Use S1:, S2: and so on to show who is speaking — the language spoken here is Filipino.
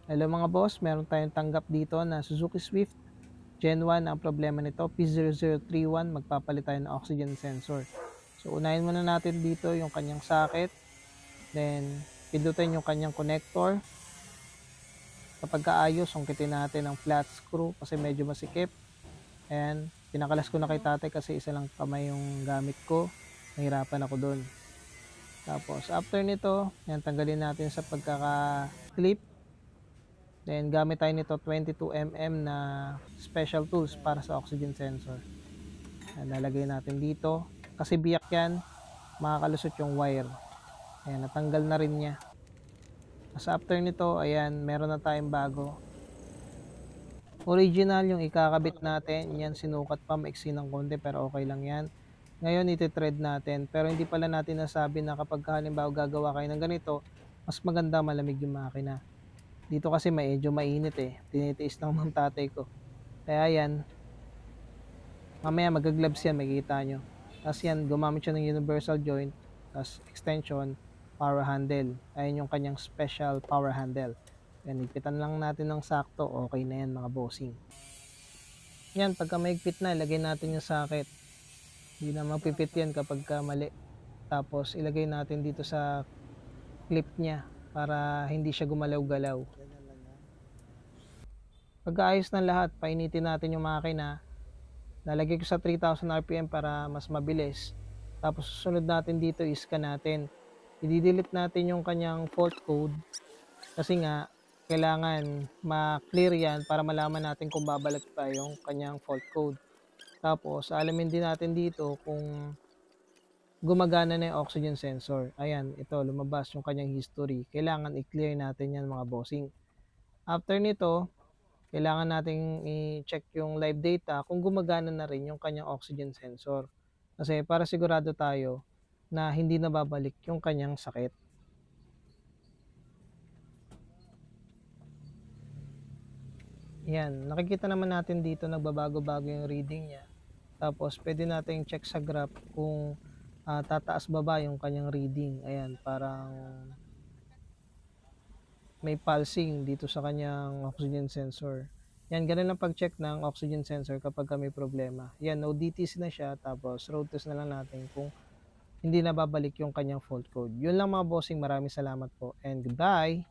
S1: Hello mga boss, meron tayong tanggap dito na Suzuki Swift Gen 1. Ang problema nito, P0031, magpapalit tayo ng oxygen sensor. So unahin muna natin dito yung kanyang socket, then pindutin yung kanyang connector. Kapag kaayos, sungkitin natin ang flat screw kasi medyo masikip. And pinakalas ko na kay tatay kasi isa lang kamay yung gamit ko. Nahirapan ako doon. Tapos after nito, yan, tanggalin natin sa pagkaka-clip. Then gamit tayo nito 22 mm na special tools para sa oxygen sensor. Ayan, lalagay natin dito. Kasi biyak yan, makakalusot yung wire. Ayan, natanggal na rin niya. As after nito, ayan, meron na tayong bago. Original yung ikakabit natin. Yan, sinukat pa, maiksi ng konti pero okay lang yan. Ngayon, iti-thread natin. Pero hindi pala natin nasabi na kapag halimbawa gagawa kayo ng ganito, mas maganda malamig yung makina. Dito kasi medyo mainit eh. Tinitiis lang ng tatay ko. Kaya yan, mamaya mag-gloves yan, makikita nyo. Tapos yan, gumamit siya ng universal joint, tapos extension, power handle. Ayun yung kanyang special power handle. Yan, ipitan lang natin ng sakto, okay na yan mga bossing. Yan, pagka maigpit na, ilagay natin yung socket. Hindi na mapipit yan kapag mali. Tapos ilagay natin dito sa clip niya para hindi siya gumalaw-galaw. Pagkaayos ng lahat, painitin natin yung makina. Lalagay ko sa 3000 RPM para mas mabilis. Tapos susunod natin dito is scan natin. I-delete natin yung kanyang fault code kasi nga kailangan ma-clear yan para malaman natin kung babalik pa yung kanyang fault code. Tapos alamin din natin dito kung gumagana na yung oxygen sensor. Ayan, ito lumabas yung kanyang history. Kailangan i-clear natin yan mga bossing. After nito, kailangan nating i-check yung live data kung gumagana na rin yung kanyang oxygen sensor. Kasi para sigurado tayo na hindi na babalik yung kanyang sakit. Yan, nakikita naman natin dito nagbabago-bago yung reading niya. Tapos pwede nating check sa graph kung tataas baba yung kanyang reading. Ayan, parang may pulsing dito sa kanyang oxygen sensor. Yan, ganun lang pag-check ng oxygen sensor kapag may problema. Yan, no DTC na siya, tapos road test na lang natin kung hindi na babalik yung kanyang fault code. Yun lang mga bossing, maraming salamat po and goodbye!